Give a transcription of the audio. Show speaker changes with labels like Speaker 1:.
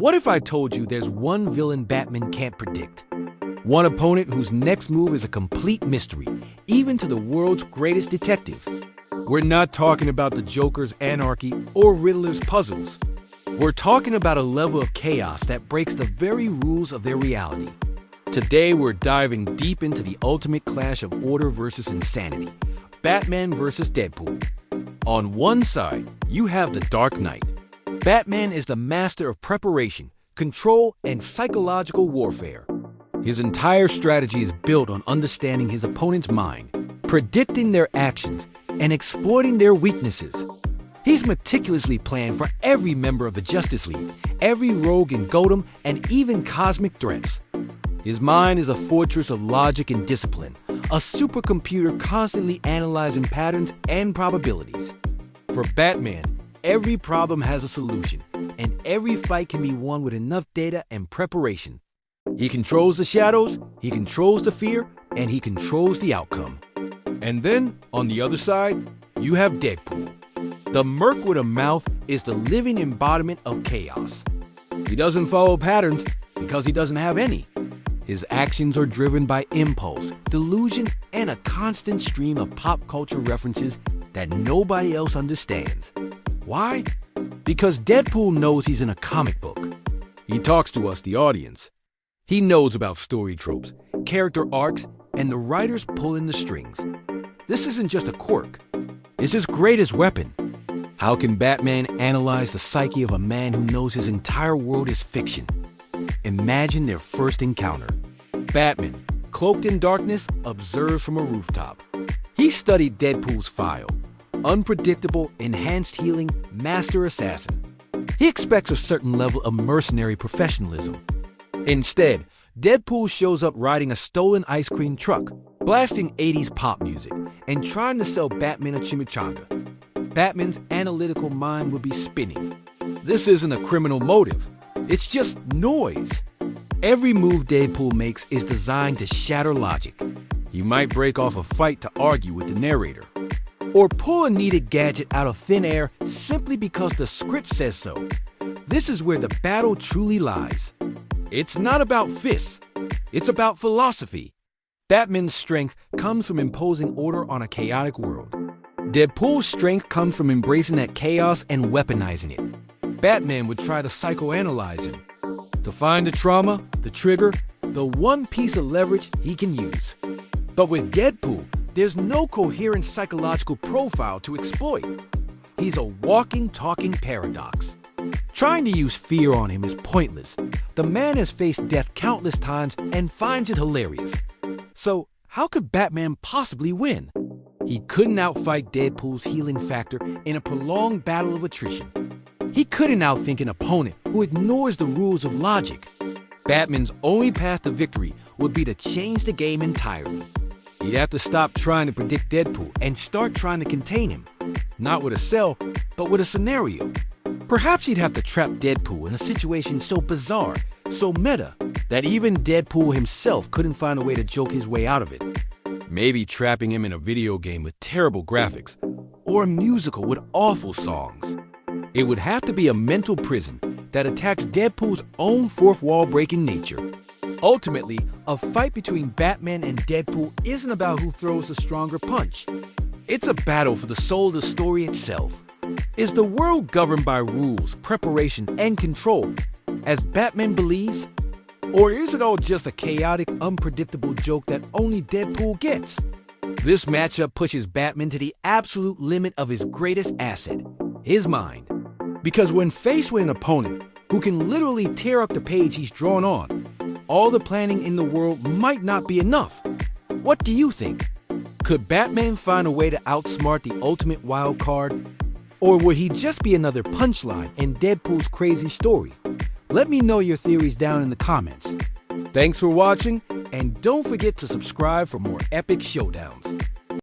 Speaker 1: What if I told you there's one villain Batman can't predict? One opponent whose next move is a complete mystery, even to the world's greatest detective. We're not talking about the Joker's anarchy or Riddler's puzzles. We're talking about a level of chaos that breaks the very rules of their reality. Today, we're diving deep into the ultimate clash of order versus insanity, Batman versus Deadpool. On one side, you have the Dark Knight. Batman is the master of preparation, control, and psychological warfare. His entire strategy is built on understanding his opponent's mind, predicting their actions, and exploiting their weaknesses. He's meticulously planned for every member of the Justice League, every rogue in Gotham, and even cosmic threats. His mind is a fortress of logic and discipline, a supercomputer constantly analyzing patterns and probabilities. For Batman, every problem has a solution, and every fight can be won with enough data and preparation. He controls the shadows, he controls the fear, and he controls the outcome. And then, on the other side, you have Deadpool. The merc with a mouth is the living embodiment of chaos. He doesn't follow patterns because he doesn't have any. His actions are driven by impulse, delusion, and a constant stream of pop culture references that nobody else understands. Why? Because Deadpool knows he's in a comic book. He talks to us, the audience. He knows about story tropes, character arcs, and the writers pulling the strings. This isn't just a quirk. It's his greatest weapon. How can Batman analyze the psyche of a man who knows his entire world is fiction? Imagine their first encounter. Batman, cloaked in darkness, observes from a rooftop. He studied Deadpool's file. Unpredictable, enhanced healing, master assassin. He expects a certain level of mercenary professionalism. Instead, Deadpool shows up riding a stolen ice cream truck, blasting 80s pop music, and trying to sell Batman a chimichanga. Batman's analytical mind would be spinning. This isn't a criminal motive. It's just noise. Every move Deadpool makes is designed to shatter logic. He might break off a fight to argue with the narrator, or pull a needed gadget out of thin air simply because the script says so. This is where the battle truly lies. It's not about fists. It's about philosophy. Batman's strength comes from imposing order on a chaotic world. Deadpool's strength comes from embracing that chaos and weaponizing it. Batman would try to psychoanalyze him, to find the trauma, the trigger, the one piece of leverage he can use. But with Deadpool, there's no coherent psychological profile to exploit. He's a walking, talking paradox. Trying to use fear on him is pointless. The man has faced death countless times and finds it hilarious. So, how could Batman possibly win? He couldn't outfight Deadpool's healing factor in a prolonged battle of attrition. He couldn't outthink an opponent who ignores the rules of logic. Batman's only path to victory would be to change the game entirely. He'd have to stop trying to predict Deadpool and start trying to contain him. Not with a cell, but with a scenario. Perhaps he'd have to trap Deadpool in a situation so bizarre, so meta, that even Deadpool himself couldn't find a way to joke his way out of it. Maybe trapping him in a video game with terrible graphics, or a musical with awful songs. It would have to be a mental prison that attacks Deadpool's own fourth wall breaking nature. Ultimately, a fight between Batman and Deadpool isn't about who throws the stronger punch. It's a battle for the soul of the story itself. Is the world governed by rules, preparation, and control, as Batman believes? Or is it all just a chaotic, unpredictable joke that only Deadpool gets? This matchup pushes Batman to the absolute limit of his greatest asset, his mind. Because when faced with an opponent who can literally tear up the page he's drawn on, all the planning in the world might not be enough. What do you think? Could Batman find a way to outsmart the ultimate wild card? Or would he just be another punchline in Deadpool's crazy story? Let me know your theories down in the comments. Thanks for watching, and don't forget to subscribe for more epic showdowns.